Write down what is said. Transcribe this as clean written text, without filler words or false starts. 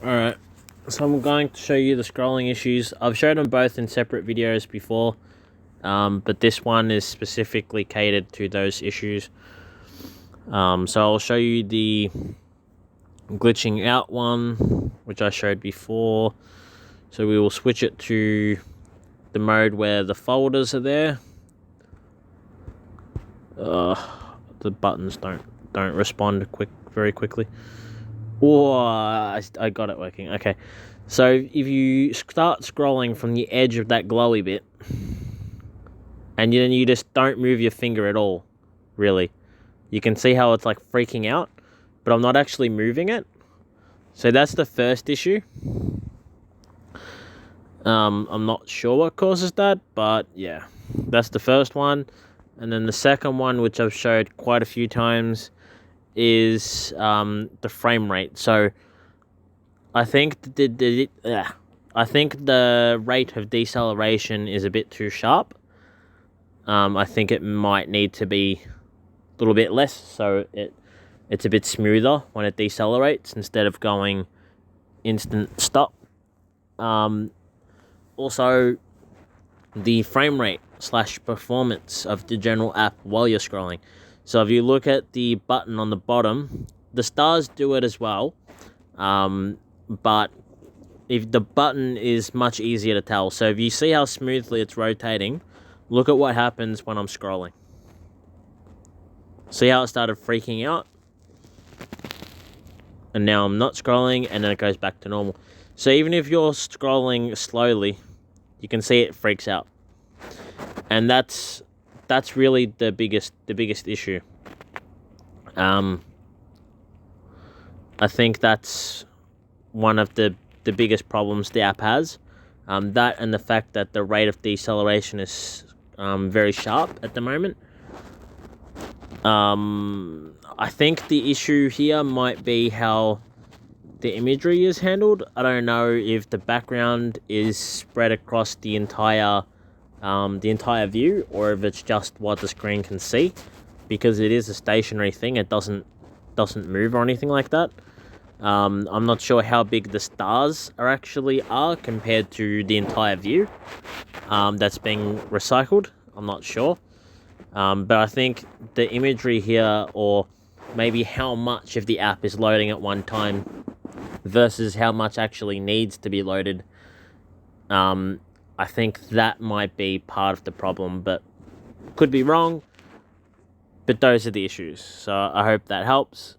Alright, so I'm going to show you the scrolling issues. I've showed them both in separate videos before, but this one is specifically catered to those issues. So I'll show you the glitching out one, which I showed before. So we will switch it to the mode where the folders are there. The buttons don't respond very quickly. Oh, I got it working. Okay, so if you start scrolling from the edge of that glowy bit, and then you just don't move your finger at all, really, you can see how it's like freaking out, but I'm not actually moving it. So that's the first issue. I'm not sure what causes that, but yeah, that's the first one. And then the second one, which I've showed quite a few times, is the frame rate. So I think the rate of deceleration is a bit too sharp. I think it might need to be a little bit less, so it's a bit smoother when it decelerates instead of going instant stop. Also, the frame rate / performance of the general app while you're scrolling. So if you look at the button on the bottom, the stars do it as well, but if the button is much easier to tell. So if you see how smoothly it's rotating, look at what happens when I'm scrolling. See how it started freaking out? And now I'm not scrolling, and then it goes back to normal. So even if you're scrolling slowly, you can see it freaks out. And that's really the biggest issue. I think that's one of the biggest problems the app has. That and the fact that the rate of deceleration is very sharp at the moment. I think the issue here might be how the imagery is handled. I don't know if the background is spread across the entire view, or if it's just what the screen can see, because it is a stationary thing. It doesn't move or anything like that. I'm not sure how big the stars are compared to the entire view that's being recycled. I'm not sure. But I think the imagery here, or maybe how much of the app is loading at one time versus how much actually needs to be loaded, I think that might be part of the problem, but could be wrong. But those are the issues. So I hope that helps.